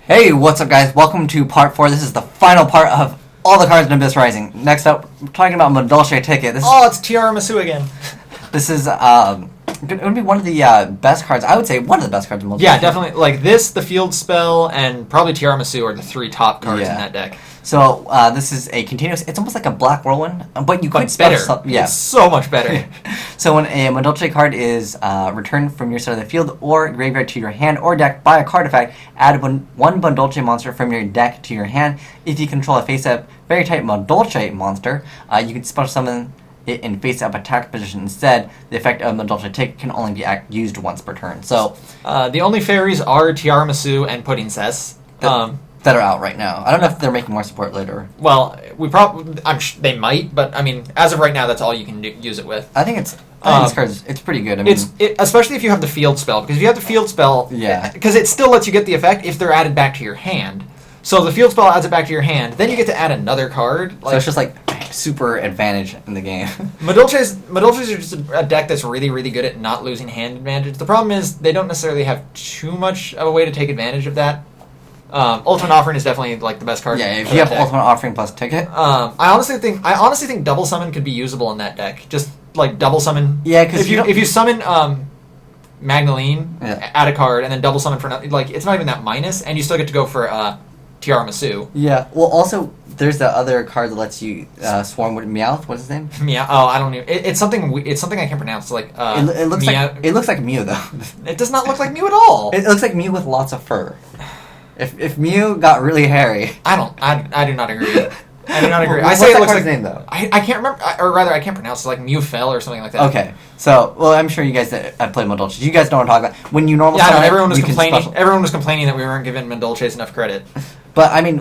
Hey, what's up guys? Welcome to part 4. This is the final part of all the cards in Abyss Rising. Next up, we're talking about Madolche Ticket. It's Tiramisu again. This is it would be one of the best cards. I would say one of the best cards in Madolche. Yeah, definitely. Like this, the Field Spell, and probably Tiramisu are the three top cards in that deck. So this is a continuous. It's almost like a black whirlwind, but you could better. Yeah, it's so much better. So when a Madolche card is returned from your side of the field or graveyard to your hand or deck by a card effect, add one Madolche monster from your deck to your hand. If you control a face-up very tight Madolche monster, you can special summon it in face-up attack position instead. The effect of Madolche Tick can only be used once per turn. So the only fairies are Tiramisu and Pudding Cess. That are out right now. I don't know if they're making more support later. Well, they might, but I mean, as of right now, that's all you can use it with. I think this card it's pretty good. I mean, especially if you have the Field Spell, because if you have the Field Spell, because it still lets you get the effect if they're added back to your hand. So the Field Spell adds it back to your hand, then you get to add another card. So it's just like super advantage in the game. Madolches are just a deck that's really, really good at not losing hand advantage. The problem is they don't necessarily have too much of a way to take advantage of that. Ultimate Offering is definitely like the best card. Yeah, if you have Ultimate Offering plus Ticket. I honestly think Double Summon could be usable in that deck. Just like Double Summon. Yeah, because if you summon Magnaline, add a card, and then Double Summon for like it's not even that minus, and you still get to go for Tiramisu. Yeah. Well, also there's the other card that lets you swarm with Meowth. What's his name? Meow. Oh, I don't know. It's something I can't pronounce. Like it looks Meow. It looks like Mew though. It does not look like Mew at all. It looks like Mew with lots of fur. If Mew got really hairy, I do not agree. I do not agree. I say it looks like his name though. I can't remember, or rather, I can't pronounce it. Like Mewfell or something like that. Okay, so I'm sure you guys that have played Madolche, you guys know what I'm talking about. When you normal, everyone was complaining. Everyone was complaining that we weren't giving Madolches enough credit. But I mean,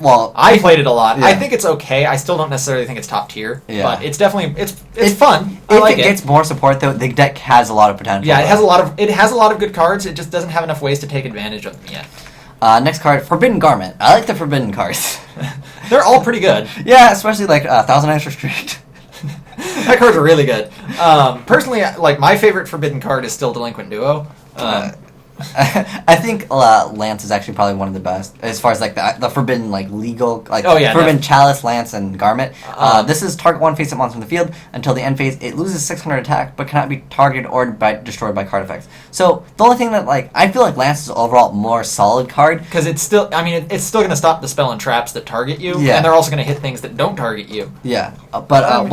I played it a lot. Yeah. I think it's okay. I still don't necessarily think it's top tier. Yeah. But it's definitely it's fun. I like it. If it gets more support though, the deck has a lot of potential. Yeah, it has a lot of good cards. It just doesn't have enough ways to take advantage of them yet. Next card, Forbidden Garment. I like the Forbidden cards. They're all pretty good. Yeah, especially like 1,000 Extra Street. That card's are really good. Personally, like my favorite Forbidden card is still Delinquent Duo. I think Lance is actually probably one of the best as far as like the forbidden like legal like forbidden Chalice, Lance, and Garment. This is target one face-up monster in the field until the end phase. It loses 600 attack but cannot be targeted or destroyed by card effects. So the only thing that like I feel like Lance is overall more solid card because it's still it's still going to stop the spell and traps that target you, and they're also going to hit things that don't target you. Yeah, but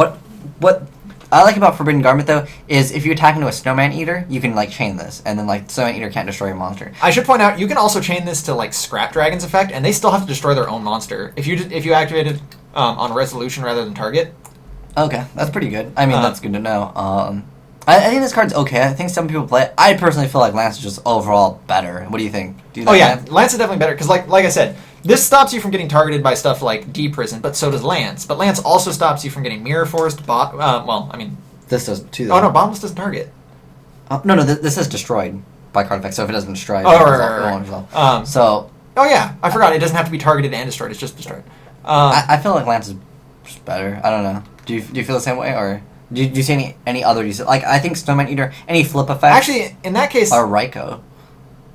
what I like about Forbidden Garment, though, is if you attack into a Snowman Eater, you can, like, chain this, and then, like, Snowman Eater can't destroy your monster. I should point out, you can also chain this to, like, Scrap Dragon's effect, and they still have to destroy their own monster. If you activate it on Resolution rather than Target. Okay, that's pretty good. I mean, that's good to know. I think this card's okay. I think some people play it. I personally feel like Lance is just overall better. What do you think? Do you like Lance? Lance is definitely better, because, like I said, this stops you from getting targeted by stuff like D-Prison, but so does Lance. But Lance also stops you from getting Mirror Forced, This does too, though. Oh, no, Bottomless doesn't target. No, this is destroyed by card effect, so if it doesn't destroy... right. So... Oh, yeah, I forgot. It doesn't have to be targeted and destroyed. It's just destroyed. I feel like Lance is just better. I don't know. Do you feel the same way, or... Do you see any other uses? Like, I think Snowman Eater, any flip effects... Actually, in that case... Or Raikou,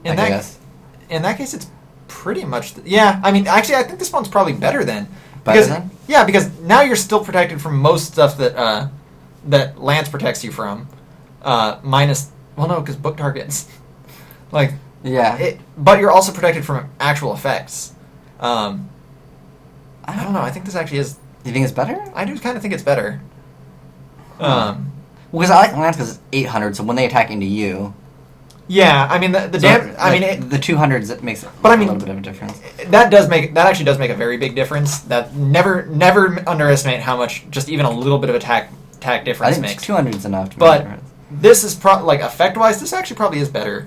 in that case, it's pretty much... Yeah, I mean, actually, I think this one's probably better then. Yeah, because now you're still protected from most stuff that Lance protects you from, minus... Well, no, because book targets. Like... Yeah. But you're also protected from actual effects. I don't know, I think this actually is... You think it's better? I do kind of think it's better. Because I like Lance because it's 800, so when they attack into you... Yeah, I mean, the 200s, it makes a little bit of a difference. That actually does make a very big difference. That never underestimate how much just even a little bit of attack difference makes. I think 200 is enough to make a difference. This is effect-wise, this actually probably is better.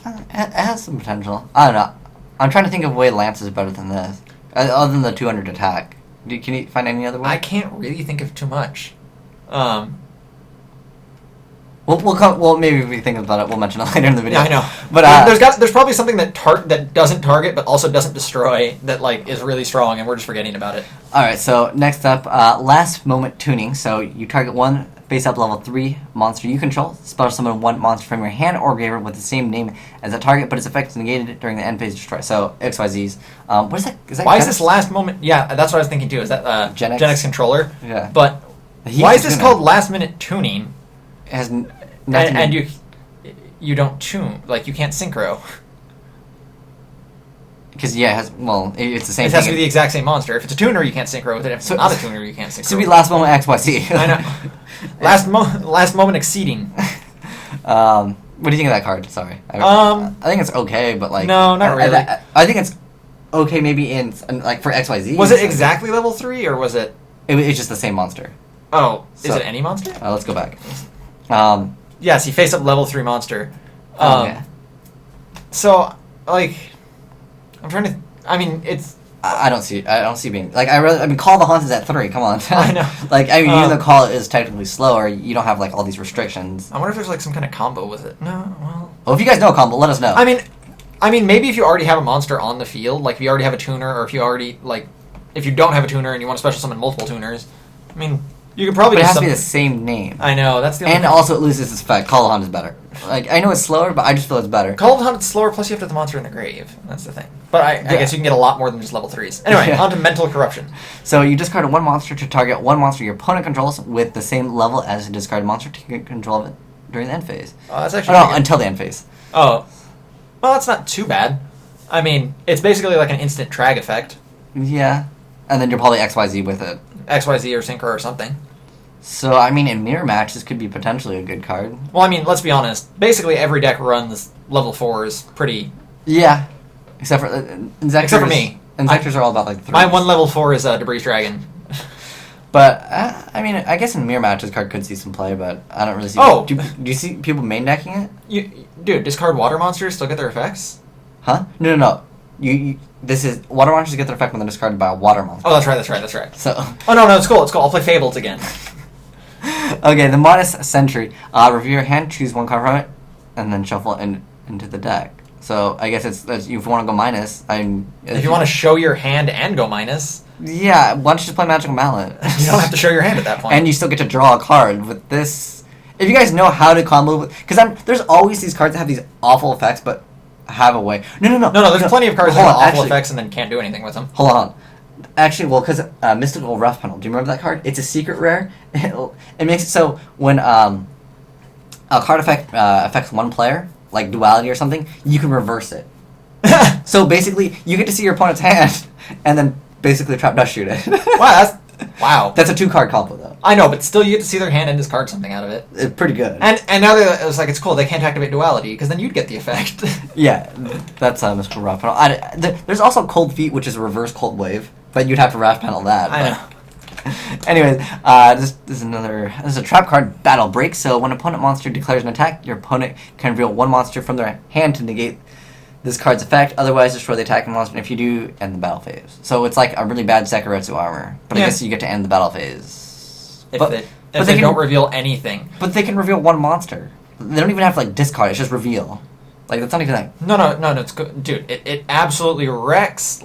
It has some potential. I don't know. I'm trying to think of a way Lance is better than this. Other than the 200 attack. Can you find any other way? I can't really think of too much. Well, maybe if we think about it, we'll mention it later in the video. Yeah, I know. But there's probably something that doesn't target but also doesn't destroy that like is really strong, and we're just forgetting about it. All right. So next up, last moment tuning. So you target one face up level 3 monster you control. Special summon one monster from your hand or graveyard with the same name as a target, but its effect is negated during the end phase destroy. So XYZs. What is that? Why is this last moment? Yeah, that's what I was thinking too. Is that Gen X controller? Yeah. But why is this called last minute tuning? It has nothing. And you don't tune, like you can't synchro. Because it's the same. It thing. has to be the exact same monster. If it's a tuner, you can't synchro with it. If it's not a tuner, you can't synchro. It should be last moment XYZ. I know. Last moment exceeding. What do you think of that card? Sorry. I think it's okay, but like no, not really. I think it's okay, maybe in like for XYZ. Was it exactly level 3 or was it? It's just the same monster. Oh, is it any monster? Let's go back. Yes, he faced up level 3 monster. Yeah. So like. I'm trying to. I mean, it's. I don't see being like I mean, Call of the Hunt is at 3. Come on. I know. Like even though Call is technically slower, you don't have like all these restrictions. I wonder if there's like some kind of combo with it. No, well. Well, if you guys know a combo, let us know. I mean, maybe if you already have a monster on the field, like if you already have a tuner, or if you already if you don't have a tuner and you want to special summon multiple tuners, I mean, you could probably. But it has to be the same name. I know that's the. Only and thing. Also, it loses its effect. Call of the Hunt is better. Like I know it's slower, but I just feel it's better. Call of the Hunt is slower. Plus, you have to have the monster in the grave. That's the thing. But I guess you can get a lot more than just level 3s. Anyway, on to mental corruption. So you discard one monster to target one monster your opponent controls with the same level as a discarded monster to get control of it during the end phase. Oh, that's actually until the end phase. Oh, well, that's not too bad. I mean, it's basically like an instant drag effect. Yeah, and then you're probably XYZ with it. XYZ or Synchro or something. So, I mean, in mirror match, this could be potentially a good card. Well, I mean, let's be honest. Basically, every deck runs level 4s pretty... Yeah. Except for me. Inzectors are all about, like, 3s. My one level 4 is Debris Dragon. But, I mean, I guess in mirror match, this card could see some play, but I don't really see... Oh! Do you see people main decking it? Dude, discard water monsters, still get their effects? Huh? No. This is... Water monsters get their effect when they're discarded by a water monster. Oh, that's right. So... Oh, no, it's cool. I'll play Fabled again. Okay, the Modest Sentry. Review your hand, choose one card from it, and then shuffle it into the deck. So I guess it's if you want to go minus. If you want to show your hand and go minus. Yeah, why don't you just play Magical Mallet? You don't have to show your hand at that point. And you still get to draw a card with this. If you guys know how to combo, because there's always these cards that have these awful effects, but have a way. No. There's plenty of cards that have awful effects and then can't do anything with them. Hold on. Actually, well, because Mystical Rough Panel. Do you remember that card? It's a secret rare. It makes it so when a card effect affects one player, like Duality or something, you can reverse it. So basically, you get to see your opponent's hand, and then basically trap dust shoot it. Wow. That's a 2-card combo, though. I know, but still you get to see their hand and discard something out of it. It's pretty good. And now it was like, it's cool, they can't activate Duality, because then you'd get the effect. Yeah, that's Mystical Rough Panel. There's also Cold Feet, which is a reverse Cold Wave, but you'd have to Wrath Panel that. I know. Anyways, this is a trap card, Battle Break. So when an opponent monster declares an attack, your opponent can reveal one monster from their hand to negate this card's effect. Otherwise, destroy the attacking monster. And if you do, end the battle phase. So it's like a really bad Sekaretsu armor, but I guess you get to end the battle phase. If they don't reveal anything. But they can reveal one monster. They don't even have to discard. It's just reveal. Like that's not even like. No. It's good, dude. It absolutely wrecks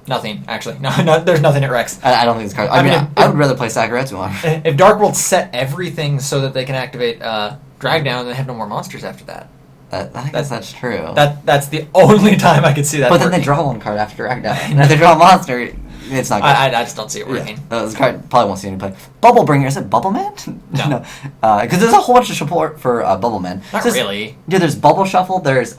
nothing, actually. No, there's nothing it wrecks. I don't think it's card. I mean, I would rather play Sakaretsu on. If Dark World set everything so that they can activate Drag Down, then they have no more monsters after that. I guess that's true. That's the only time I could see that. But then they draw one card after Drag Down. And if they draw a monster, it's not good. I just don't see it working. Yeah, this card probably won't see any play. Bubblebringer, is it Bubbleman? No. Because there's a whole bunch of support for Bubbleman. Not really. Yeah, there's Bubble Shuffle, there's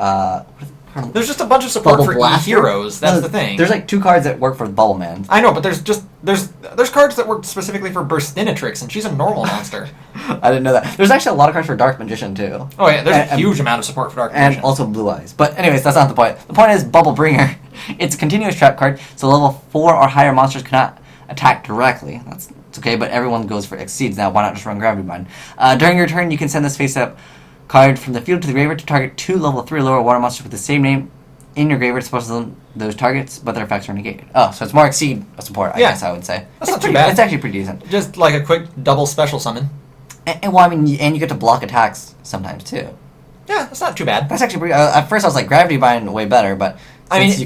there's just a bunch of support for E-Heroes. That's the thing. There's 2 cards that work for the Bubbleman. I know, but there's cards that work specifically for Burstinatrix, and she's a normal monster. I didn't know that. There's actually a lot of cards for Dark Magician too. Oh yeah, there's a huge amount of support for Dark Magician. And also Blue Eyes. But anyways, that's not the point. The point is Bubblebringer. It's a continuous trap card, so level 4 or higher monsters cannot attack directly. It's okay, but everyone goes for exceeds. Now, why not just run Gravity Bind? During your turn, you can send this face-up card from the field to the graveyard to target 2 level 3 or lower water monsters with the same name in your graveyard, supposed to those targets, but their effects are negated. Oh, so it's more exceed support, I guess I would say. That's not too bad. It's actually pretty decent. Just like a quick double special summon. And well, I mean, and you get to block attacks sometimes too. Yeah, that's not too bad. That's actually pretty. At first, I was like, Gravity Bind way better, but I mean,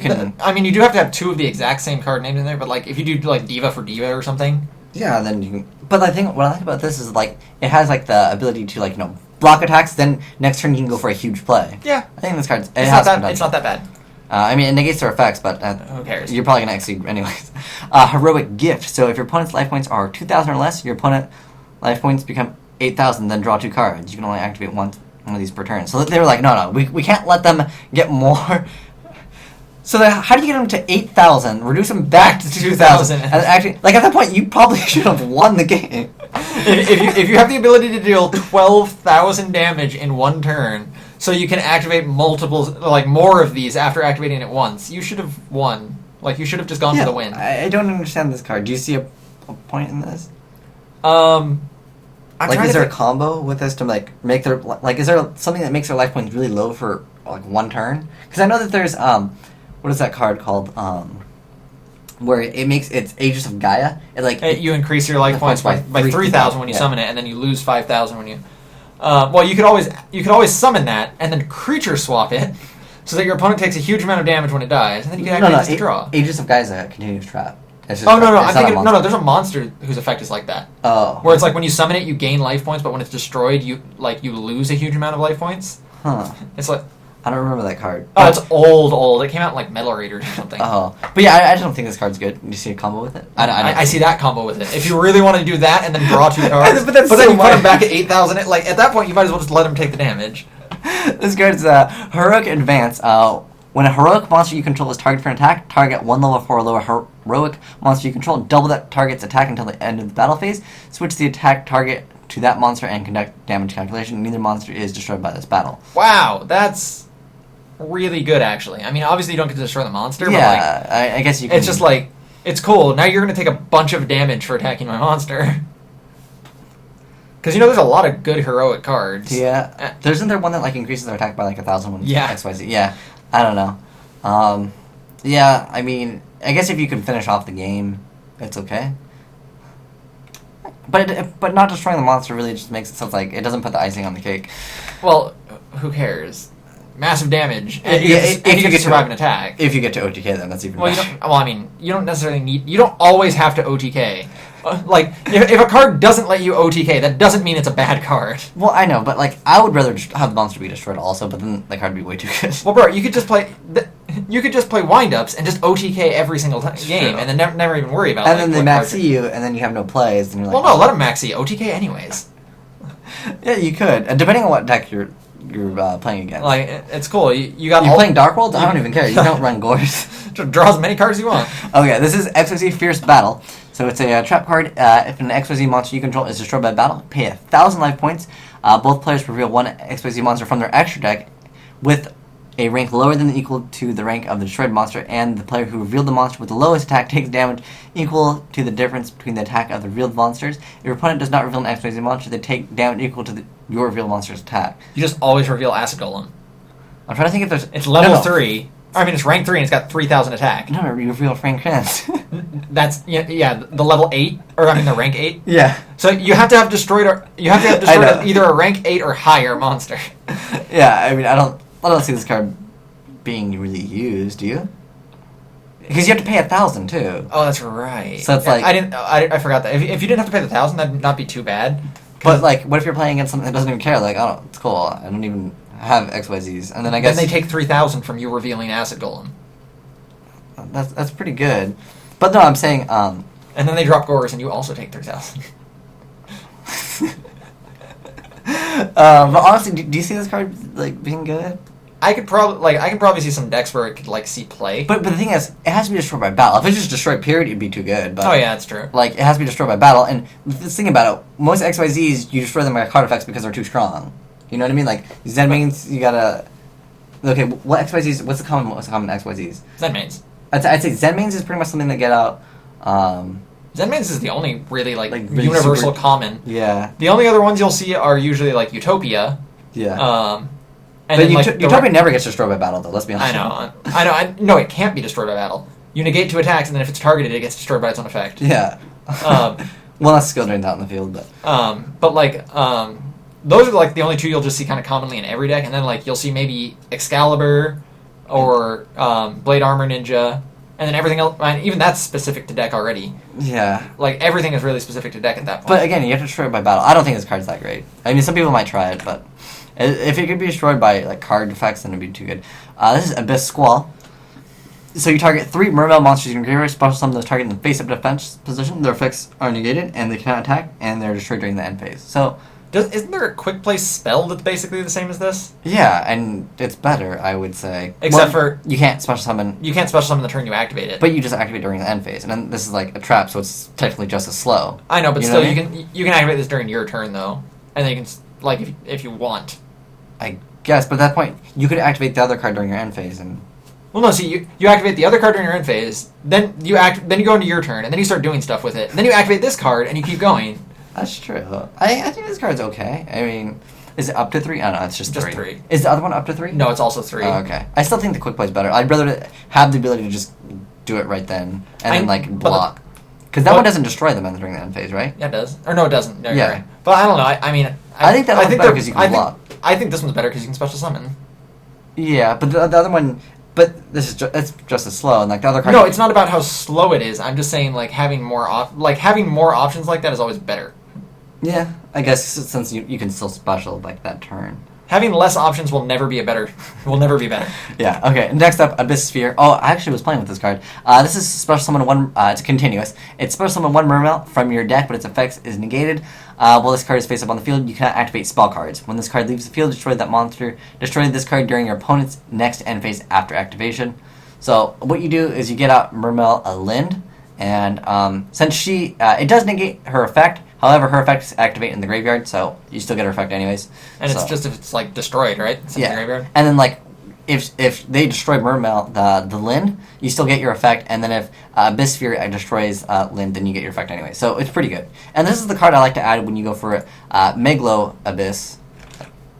you do have to have 2 of the exact same card named in there. But if you do Diva for Diva or something. Yeah, then you can. But the thing, what I like about this is like it has like the ability to like block attacks. Then next turn you can go for a huge play. Yeah, I think this card it's not that bad. I mean, it negates their effects, but who cares? You're probably gonna exceed anyways. Heroic Gift. So if your opponent's life points are 2,000 or less, your opponent life points become 8,000. Then draw 2 cards. You can only activate one of these per turn. So they were like, no, we can't let them get more. So how do you get them to 8,000? Reduce them back to 2,000. And actually, like at that point, you probably should have won the game. if you have the ability to deal 12,000 damage in one turn, so you can activate more of these after activating it once, you should have won. Like you should have just gone for the win. I don't understand this card. Do you see a point in this? Is there a combo with this to make their is there something that makes their life points really low for one turn? Because I know that there's what is that card called? Where it's Aegis of Gaia. You increase your life points by 3,000 when you summon it, and then you lose 5,000 when you. Well, you could always summon that and then creature swap it, so that your opponent takes a huge amount of damage when it dies, and then you can activate this to draw. Aegis of Gaia is a continuous trap. No. There's a monster whose effect is like that. Oh. Where it's like when you summon it, you gain life points, but when it's destroyed, you lose a huge amount of life points. Huh. It's like. I don't remember that card. Oh, it's old. It came out in Metal Raiders or something. Oh. But yeah, I don't think this card's good. Do you see a combo with it? I see that combo with it. If you really want to do that and then draw 2 cards, but then you put him back at 8,000, at that point you might as well just let him take the damage. This card's Heroic Advance. When a heroic monster you control is targeted for an attack, target 1 level 4 or lower heroic monster you control, double that target's attack until the end of the battle phase, switch the attack target to that monster and conduct damage calculation. Neither monster is destroyed by this battle. Wow, that's really good, actually. I mean, obviously you don't get to destroy the monster, yeah, but I guess you can. It's just it's cool. Now you're going to take a bunch of damage for attacking my monster. Because there's a lot of good heroic cards. Yeah. Isn't there one that increases their attack by 1,000 when XYZ? Yeah. I don't know. Yeah, I mean, I guess if you can finish off the game, it's okay. But not destroying the monster really just makes it sound like it doesn't put the icing on the cake. Well, who cares? Massive damage, and if you get to survive an attack. If you get to OTK, then that's even better. You don't necessarily need. You don't always have to OTK. If a card doesn't let you OTK, that doesn't mean it's a bad card. Well, I know, but I would rather just have the monster be destroyed also, but then the card would be way too good. Well, bro, you could just play wind-ups and just OTK every single game, and then never even worry about. And then they max you, and then you have no plays, and you're like. Well, no, let them max you. OTK anyways. Yeah, you could, and depending on what deck you're playing against. It's cool. You got. You're playing Dark World? I don't even care. You don't run Gores. Just draw as many cards as you want. Okay, this is XYZ Fierce Battle. So it's a trap card. If an XYZ monster you control is destroyed by battle, pay 1,000 life points. Both players reveal one XYZ monster from their extra deck with a rank lower than or equal to the rank of the destroyed monster, and the player who revealed the monster with the lowest attack takes damage equal to the difference between the attack of the revealed monsters. If your opponent does not reveal an XYZ monster, they take damage equal to your revealed monster's attack. You just always reveal Acid Golem. I'm trying to think if there's... It's level 3. I mean, it's rank 3 and it's got 3,000 attack. No, you reveal Frank Kranz. That's the level 8, or the rank 8. Yeah. So you have to have destroyed. Either a rank 8 or higher monster. Yeah, I mean, I don't see this card being really used. Do you? Because you have to pay 1,000 too. Oh, that's right. So it's I forgot that. If you didn't have to pay the 1,000, that'd not be too bad. But what if you're playing against something that doesn't even care? It's cool. I don't even have XYZs, and then I guess then they take 3,000 from you revealing Acid Golem. That's pretty good. But no, I'm saying. And then they drop Gores, and you also take 3,000. But honestly, do you see this card being good? I can probably see some decks where it could see play. But the thing is, it has to be destroyed by battle. If it's just destroyed, period, it'd be too good. But oh yeah, that's true. It has to be destroyed by battle. And this thing about it, most XYZs you destroy them by card effects because they're too strong. You know what I mean? Zen mains, you gotta. Okay, what XYZs? What's the common XYZs? Zen mains. I'd say Zen mains is pretty much something to get out. Zen mains is the only really really universal super, common. Yeah. The only other ones you'll see are usually Utopia. Yeah. And but Utopia never gets destroyed by battle, though. Let's be honest. I know. It can't be destroyed by battle. You negate 2 attacks, and then if it's targeted, it gets destroyed by its own effect. Yeah. Well, that's skill drained out in the field, but. Those are the only 2 you'll just see kind of commonly in every deck, and then you'll see maybe Excalibur or Blade Armor Ninja And then everything else, even that's specific to deck already. Yeah. Like, everything is really specific to deck at that point. But again, you have to destroy it by battle. I don't think this card's that great. I mean, some people might try it, but if it could be destroyed by like card effects, then it'd be too good. This is Abyss Squall. So you target 3 mermail monsters in your graveyard, special summon those target in the face-up defense position. Their effects are negated, and they cannot attack, and they're destroyed during the end phase. So, isn't there a quick play spell that's basically the same as this? yeah, and it's better, I would say. Except for you can't special summon. You can't special summon the turn you activate it. But you just activate during the end phase, and then this is like a trap, so it's technically just as slow. I know, but You know still, what I mean? you can activate this during your turn though, and then you can like if you want. I guess, but at that point, you could activate the other card during your end phase, and Well, no. See, you activate the other card during your end phase, then you go into your turn, and then you start doing stuff with it. And then you activate this card, and you keep going. that's true. I think this card's okay. I mean, is it up to 3? I don't know, it's just 3. 3. Is the other one up to 3? No, it's also 3. Oh, okay. I still think the quick play's better. I'd rather have the ability to just do it right then and then like block. Because that one doesn't destroy them during the end phase, right? Yeah, it does. Or no, it doesn't. No, Yeah. you're right. But I don't know. I mean, I think that one's better because you can block. I think this one's better because you can special summon. Yeah, but the other one, but this is it's just as slow, and like the other card. No, it's not about how slow it is. I'm just saying like having more options like that is always better. Yeah, I guess since you can still special like that turn. Having less options will never be better. Yeah, okay. Next up, Abyss Sphere. Oh, I actually was playing with this card. This is special summon 1, it's continuous. It's special summon 1 mermail from your deck, but its effects is negated. While this card is face up on the field, you cannot activate spell cards. When this card leaves the field, destroy that monster. Destroy this card during your opponent's next end phase after activation. So, what you do is you get out Mermail Lind, and since she, it does negate her effect. However, her effects activate in the graveyard, so you still get her effect anyways. And it's just if it's like destroyed, right? It's in the graveyard. And then like if they destroy Mermail the Lind, you still get your effect. And then if Abyss Sphere destroys Lind, then you get your effect anyway. So it's pretty good. And this is the card I like to add when you go for Meglo Abyss,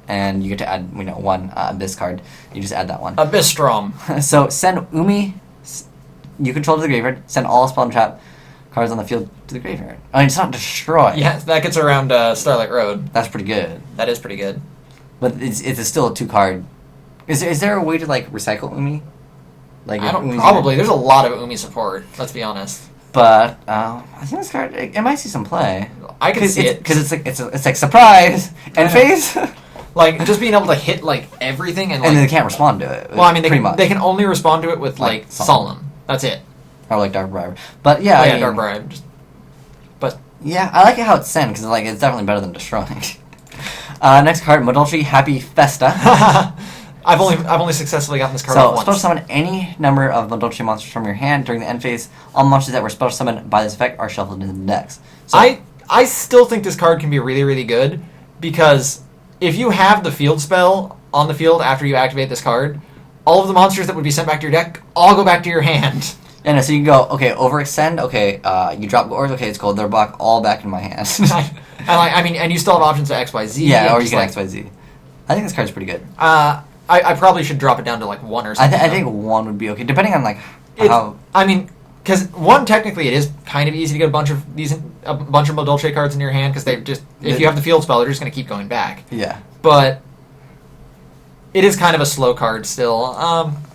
and you get to add 1 Abyss card. You just add that one. Abyssstrom. So send Umi, you control to the graveyard. Send all spell and trap cards on the field to the graveyard. I mean, it's not destroy. Yeah, that gets around Starlight Road. That's pretty good. That is pretty good. But it's still a 2 card. Is there a way to like recycle Umi? Like I don't probably. There's a lot of Umi support. Let's be honest. But I think this card it might see some play. I can see it because it's like surprise and phase. Like just being able to hit like everything and then they can't respond to it. Well, I mean they can only respond to it with like Solemn. That's it. Or like Dark Briar. But yeah, I mean, Dark Briar. But yeah, I like it how it's sent because like it's definitely better than destroying. Next card, Modultri Happy Festa. I've only successfully gotten this card off once. Special summon any number of Modultri monsters from your hand during the end phase. All monsters that were special summoned by this effect are shuffled into the decks. So, I still think this card can be really, really good because if you have the field spell on the field after you activate this card, all of the monsters that would be sent back to your deck all go back to your hand. Yeah, so you can go, okay, overextend, okay, you drop Gores, okay, it's cold, they're all back in my hand. And you still have options to XYZ. Yeah, or you can XYZ. I think this card's pretty good. I probably should drop it down to like 1 or something. I think 1 would be okay, depending on like how. I mean, because 1 technically it is kind of easy to get a bunch of Modultri cards in your hand because if you have the field spell, they're just going to keep going back. Yeah. But it is kind of a slow card still.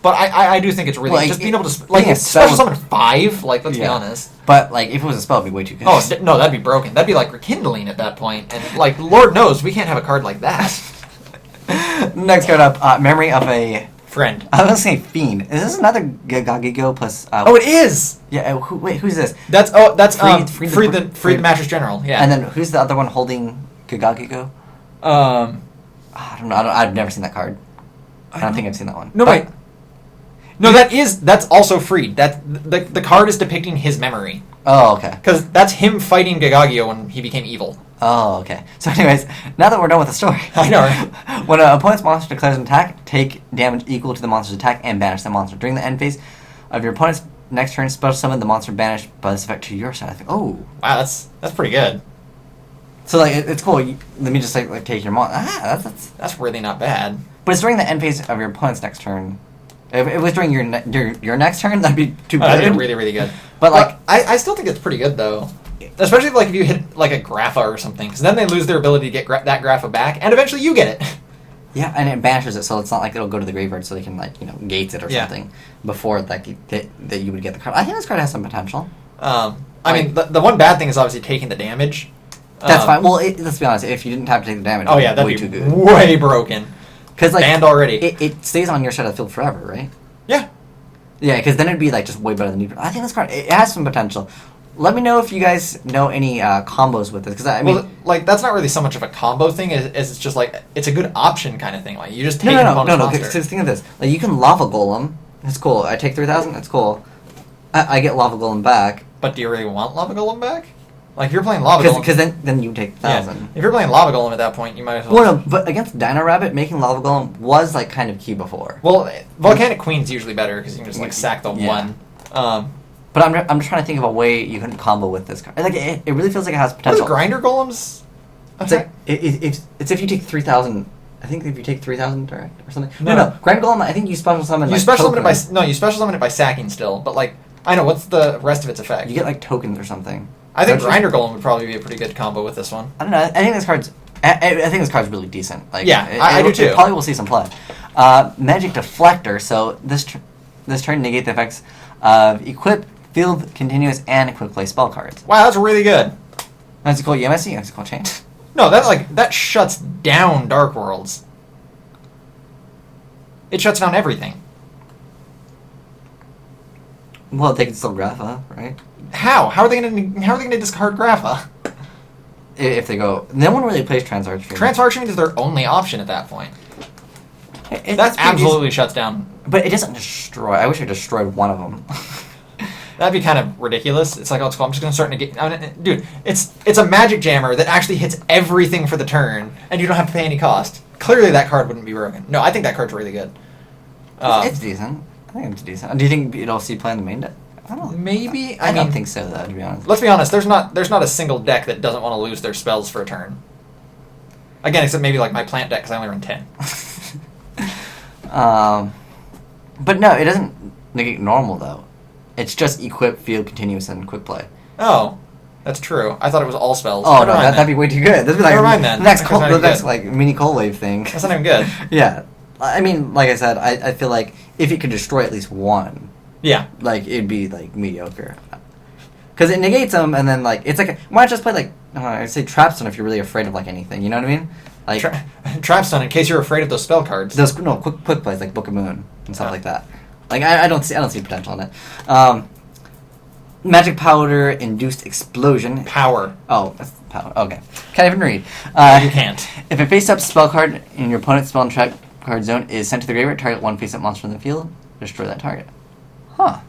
But I do think it's really just being able to special summon 5. Like let's be honest. But like if it was a spell, it'd be way too good. Oh no, that'd be broken. That'd be like rekindling at that point. And like Lord knows we can't have a card like that. Next card up, Memory of a Friend. I was gonna say Fiend. Is this another Gigagigo plus? Oh, it is. Yeah. Who's this? That's Freed the Mattress General. Yeah. And then who's the other one holding Gigagigo? I don't know. I've never seen that card. I don't think I've seen that one. No, wait. No, that's also Freed. The card is depicting his memory. Oh, okay. Because that's him fighting Gagagio when he became evil. Oh, okay. So anyways, now that we're done with the story. I know, right? When an opponent's monster declares an attack, take damage equal to the monster's attack and banish the monster. During the end phase of your opponent's next turn, special summon the monster banished by this effect to your side. I think, oh. Wow, that's pretty good. So like it's cool. Let me just like take your monster. That's really not bad. But it's during the end phase of your opponent's next turn. If it was during your next turn, that'd be too good. That'd be really, really good. But like, I still think it's pretty good though. Especially if you hit like a Grapha or something, because then they lose their ability to get that Grapha back, and eventually you get it. Yeah, and it banishes it, so it's not like it'll go to the graveyard, so they can like gates it or something before that you would get the card. I think this card has some potential. I mean, the one bad thing is obviously taking the damage. That's fine. Well, let's be honest. If you didn't have to take the damage, that'd way be too good. Way broken. Because like banned already. It stays on your side of the field forever, right? Yeah. Yeah, because then it'd be like just way better than you. I think this card it has some potential. Let me know if you guys know any combos with this, because I mean, like that's not really so much of a combo thing as it's just like it's a good option kind of thing. Like you just take no. monster. Because think of this: like you can lava golem. It's cool. I take 3,000. It's cool. I get lava golem back. But do you really want lava golem back? Like if you're playing lava golem, because then you take 1,000. Yeah. If you're playing lava golem at that point, you might as well. Well, no, but against Dino Rabbit, making lava golem was like kind of key before. Well, volcanic queen's usually better because you can just like sack the one. But I'm just trying to think of a way you can combo with this card. Like it really feels like it has potential. What are grinder golems? It's like it's if you take 3,000. I think if you take 3,000 direct or something. No. Grinder golem. I think you special summon. You special summon it by you special summon it by sacking still. But like I know what's the rest of its effect. You get like tokens or something. I think grinder golem would probably be a pretty good combo with this one. I don't know. I think this card's. I think this card's really decent. Like I do too. It probably will see some play. Magic Deflector. So this turn negate the effects of equip, field, continuous, and quick play spell cards. Wow, that's really good. That's a cool UMSC. That's a cool chain. No, that shuts down Dark Worlds. It shuts down everything. Well, they can still Grapha, right? How? How are they gonna discard Grapha? If they go, no one really plays Transarch. Transarch is their only option at that point. That That's absolutely shuts down. But it doesn't destroy. I wish it destroyed one of them. That'd be kind of ridiculous. It's like, oh, it's cool. I'm just gonna start negate. I mean, dude, it's a magic jammer that actually hits everything for the turn, and you don't have to pay any cost. Clearly, that card wouldn't be broken. No, I think that card's really good. It's decent. I think it's decent. Do you think it'll see play in the main deck? I don't know. Maybe. I don't think so, though. To be honest. Let's be honest. There's not a single deck that doesn't want to lose their spells for a turn. Again, except maybe like my plant deck because I only run 10. But no, it doesn't negate normal though. It's just equip, field, continuous, and quick play. Oh, that's true. I thought it was all spells. Oh no, that'd be way too good. That'd be like never mind then. The next like mini cold wave thing. That's not even good. Yeah, I mean, like I said, I feel like if it could destroy at least one, yeah, like it'd be like mediocre. Because it negates them, and then like it's like why not just play like I'd say Trapstone if you're really afraid of like anything. You know what I mean? Like Trapstone in case you're afraid of those spell cards. Those quick plays like Book of Moon and stuff like that. Like I don't see potential in it. Magic Powder Induced Explosion. Power. Oh, that's power. Okay. Can't even read. You can't. If a face-up spell card in your opponent's spell and trap card zone is sent to the graveyard, target one face-up monster in the field, destroy that target. Huh.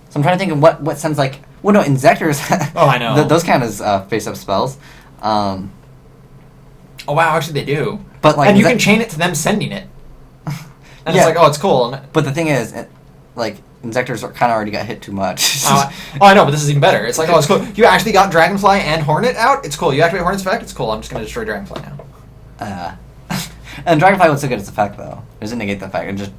So I'm trying to think of what sends like. Well, no, Inzectors. Oh, I know. Those kind of face-up spells. Oh wow, actually they do. But like, and you can chain it to them sending it. And it's like, oh, it's cool. But the thing is, like, Inzectors kind of already got hit too much. I know, but this is even better. It's like, oh, it's cool. You actually got Dragonfly and Hornet out? It's cool. You activate Hornet's effect? It's cool. I'm just going to destroy Dragonfly now. And Dragonfly was so good its effect, though. It doesn't negate the effect. It just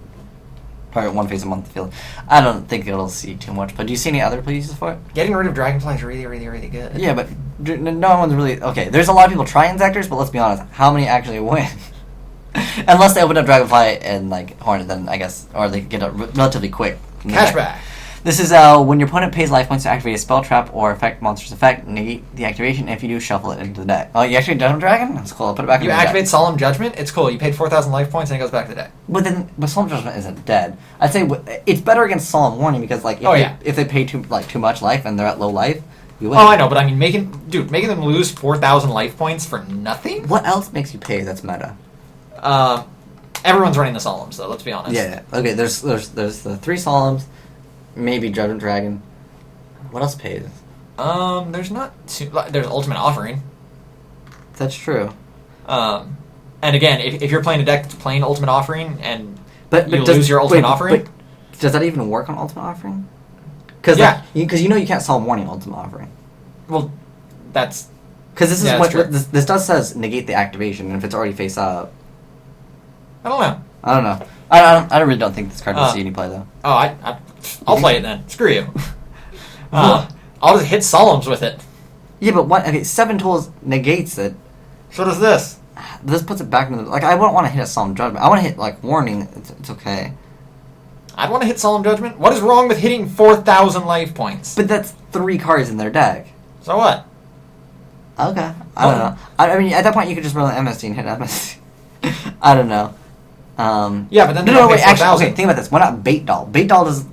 target one face a month field. I don't think it'll see too much, but do you see any other uses for it? Getting rid of Dragonfly is really, really, really good. Yeah, but no one's really... Okay, there's a lot of people trying Inzectors, but let's be honest. How many actually win? Unless they open up Dragonfly and like Hornet, then I guess, or they get it relatively quick. Cashback. This is when your opponent pays life points to activate a spell, trap, or affect monster's effect. Negate the activation. If you do, shuffle it into the deck. Oh, you actually done Dragon? That's cool. I'll put it back. You activate Solemn Judgment. It's cool. You paid 4,000 life points and it goes back to the deck. But Solemn Judgment isn't dead. I'd say it's better against Solemn Warning because like if they pay too much life and they're at low life, you win. Oh, I know, but I mean making them lose 4,000 life points for nothing. What else makes you pay? That's meta. Everyone's running the Solemns, though. Let's be honest. Yeah. Okay. There's the 3 Solemns, maybe Judgment Dragon. What else pays? There's not too. There's Ultimate Offering. That's true. And again, if you're playing a deck that's playing Ultimate Offering and but you lose your Ultimate Offering, does that even work on Ultimate Offering? Because you can't Solemn Warning Ultimate Offering. Well, that's because this is what this does says negate the activation, and if it's already face up. I don't know. I really don't think this card will see any play though. Oh, I'll play it then. Screw you. I'll just hit Solemns with it. Yeah, but what? Okay, 7 tools negates it. So does this. this puts it back into the, like, I wouldn't want to hit a Solemn Judgment. I want to hit, like, Warning. It's okay. I'd want to hit Solemn Judgment. What is wrong with hitting 4,000 life points? But that's 3 cards in their deck. So what? Okay. I don't know. I mean, at that point, you could just roll an MSD and hit MSD. I don't know. Yeah, but then no, wait, actually, okay, think about this. Why not Bait Doll? Bait Doll does...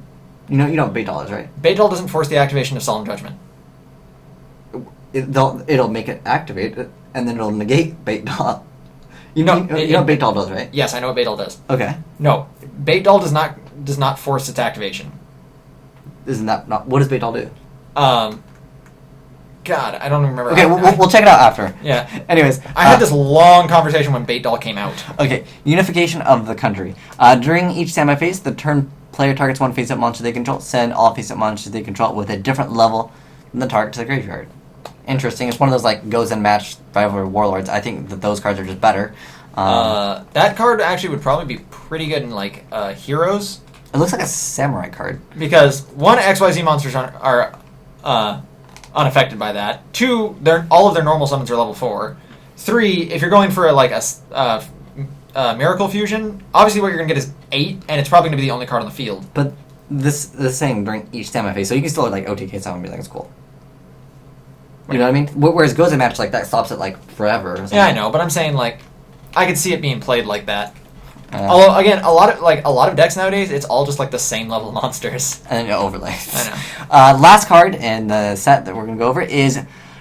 You know what Bait Doll is, right? Bait Doll doesn't force the activation of Solemn Judgment. It'll make it activate, and then it'll negate Bait Doll. You know what Bait Doll does, right? Yes, I know what Bait Doll does. Okay. No, Bait Doll does not force its activation. Isn't that not... What does Bait Doll do? God, I don't remember. Okay, we'll check it out after. Yeah. Anyways. I had this long conversation when Bait Doll came out. Okay, Unification of the country. During each standby phase, the turn player targets one face-up monster they control. Send all face-up monsters they control with a different level than the target to the graveyard. Interesting. It's one of those, like, goes and match rival warlords. I think that those cards are just better. That card actually would probably be pretty good in, like, Heroes. It looks like a samurai card. Because, 1, XYZ monsters are unaffected by that. 2, all of their normal summons are level 4. 3, if you're going for a Miracle Fusion, obviously what you're going to get is 8, and it's probably going to be the only card on the field. But this is saying during each standby phase, so you can still, like, OTK someone and be like, it's cool. You know what I mean? Whereas goes and match, like, that stops it, like, forever. Or yeah, I know, but I'm saying, like, I could see it being played like that. Although, again, a lot of decks nowadays, it's all just like the same level monsters. And overlays. I know. Last card in the set that we're going to go over is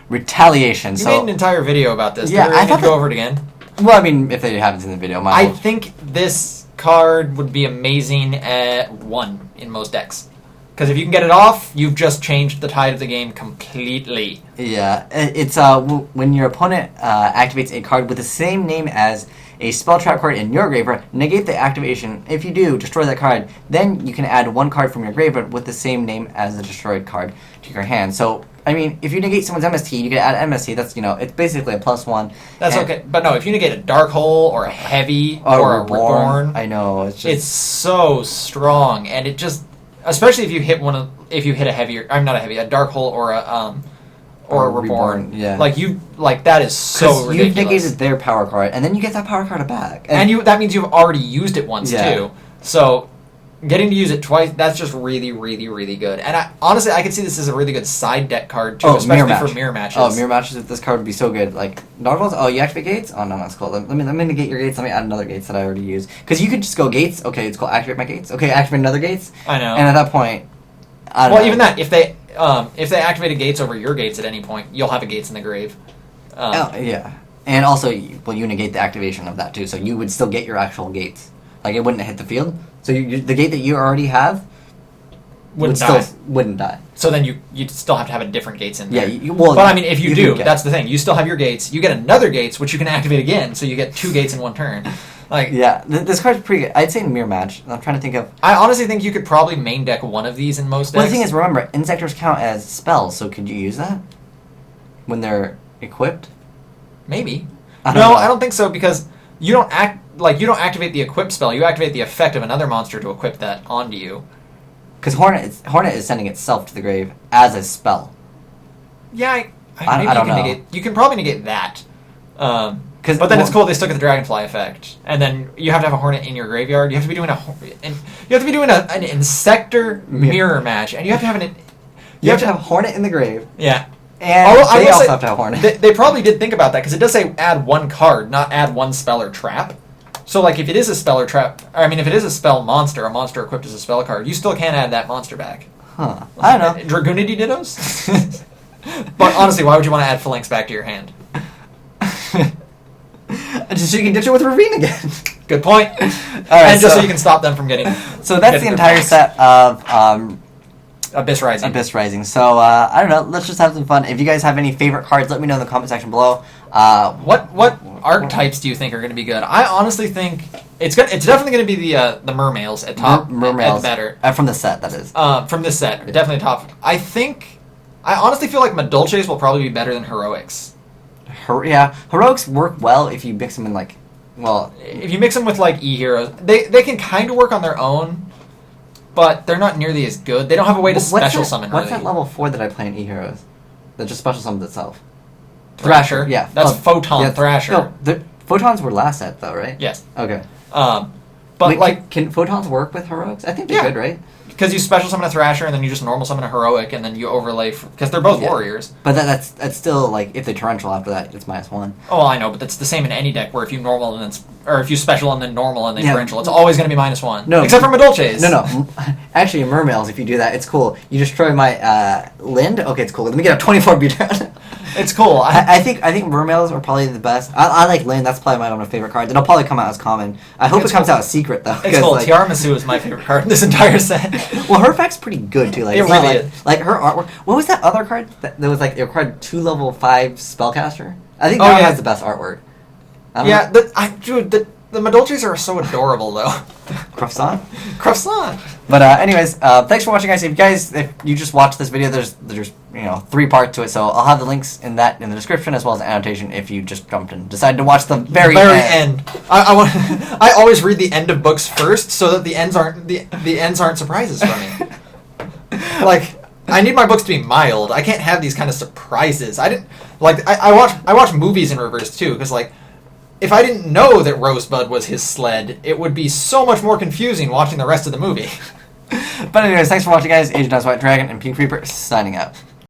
Retaliation. You made an entire video about this. Yeah, I thought to go over it again. Well, I mean, if they haven't seen the video, I think this card would be amazing at 1 in most decks. Because if you can get it off, you've just changed the tide of the game completely. Yeah, it's when your opponent activates a card with the same name as a spell trap card in your graveyard, negate the activation. If you do, destroy that card. Then you can add 1 card from your graveyard with the same name as the destroyed card to your hand. So, I mean, if you negate someone's MST, you can add MST. That's, it's basically a +1. That's okay. But no, if you negate a Dark Hole or a Heavy or a Reborn, I know, it's so strong, and it just... Especially if you hit a heavier, a Dark Hole or a Reborn. Yeah. That is so ridiculous. You've negated their power card, and then you get that power card back. And that means you've already used it once too. So getting to use it twice, that's just really, really, really good. And honestly, I could see this as a really good side deck card too, especially for mirror matches. Oh, mirror matches with this card would be so good. Like, Dark Holes, you activate gates? Oh, no, that's cool. Let me negate your gates. Let me add another gates that I already use. Because you could just go gates. Okay, it's cool. Activate my gates. Okay, activate another gates. I know. And at that point, I don't know. Even that, if they activated gates over your gates at any point, you'll have a gates in the grave. Yeah. And also, you negate the activation of that too, so you would still get your actual gates. Like, it wouldn't hit the field. So the gate that you already have wouldn't die. So then you'd still have to have a different gates in there. Yeah, but I mean, if you do, that's the thing. You still have your gates. You get another gates, which you can activate again, so you get 2 gates in 1 turn. Like, yeah, this card's pretty good. I'd say mirror match. I'm trying to think of... I honestly think you could probably main deck 1 of these in most decks. Well, the thing is, remember, Insectors count as spells, so could you use that? When they're equipped? Maybe. I don't think so, because you don't activate the equip spell. You activate the effect of another monster to equip that onto you. Because Hornet is sending itself to the grave as a spell. Yeah, I don't know. You can probably negate that. But then it's cool they still get the Dragonfly effect, and then you have to have a Hornet in your graveyard. You have to be doing an Insector mirror match, and you have to have you have to have a Hornet in the grave. Yeah. And they also have to have Hornet. They probably did think about that, because it does say add 1 card, not add 1 spell or trap. So, like, if it is a spell or trap... I mean, if it is a spell monster, a monster equipped as a spell card, you still can't add that monster back. Huh. I don't know. Dragoonity Dittos? But honestly, why would you want to add Phalanx back to your hand? Just so you can ditch it with Ravine again. Good point. All right, and just so you can stop them from getting... So that's the entire set of... Abyss Rising. So, I don't know. Let's just have some fun. If you guys have any favorite cards, let me know in the comment section below. What archetypes do you think are going to be good? I honestly think it's definitely going to be the mermails at top. Mermails. Better. From the set, that is. From this set. Definitely top. I honestly feel like Madolches will probably be better than Heroics. Heroics work well if you mix them in, like... Well... If you mix them with, like, E-Heroes. They can kind of work on their own, but they're not nearly as good. They don't have a way to special summon. What's that level 4 that I play in E-Heroes? That just special summons itself. Thrasher. Yeah. That's Photon Thrasher. No, Photons were last set, though, right? Yes. Okay. But Wait, like, can photons work with heroics? I think they could, right? Because you special summon a Thrasher and then you just normal summon a heroic and then you overlay because they're both warriors. But that's still like if they torrential after that, it's -1. Oh, well, I know, but that's the same in any deck where if you normal and then or if you special and then normal and then torrential, it's always going to be -1. No, except for Madolches. No. Actually, in Mermails, if you do that, it's cool. You destroy my Lind. Okay, it's cool. Let me get a 24 beat down. It's cool. I think Mermails are probably the best. I like Lind. That's probably one of my favorite cards. It'll probably come out as common. I hope it comes out as secret though. It's cool. Like, Tiaramasu is my favorite card in this entire set. Well, her effect's pretty good too. Like it really is. Like her artwork. What was that other card that was like it required 2 level 5 spellcaster? I think that has the best artwork. Yeah, the Madolches are so adorable though. Croissant. But anyways, thanks for watching, guys. If you just watched this video, there's 3 parts to it, so I'll have the links in the description as well as the annotation if you just jumped and decided to watch the very end. I always read the end of books first so that the ends aren't surprises for me. Like, I need my books to be mild. I can't have these kind of surprises. I watch movies in reverse too because like. If I didn't know that Rosebud was his sled, it would be so much more confusing watching the rest of the movie. But anyways, thanks for watching, guys. Agent White Dragon and PinkReaper signing out.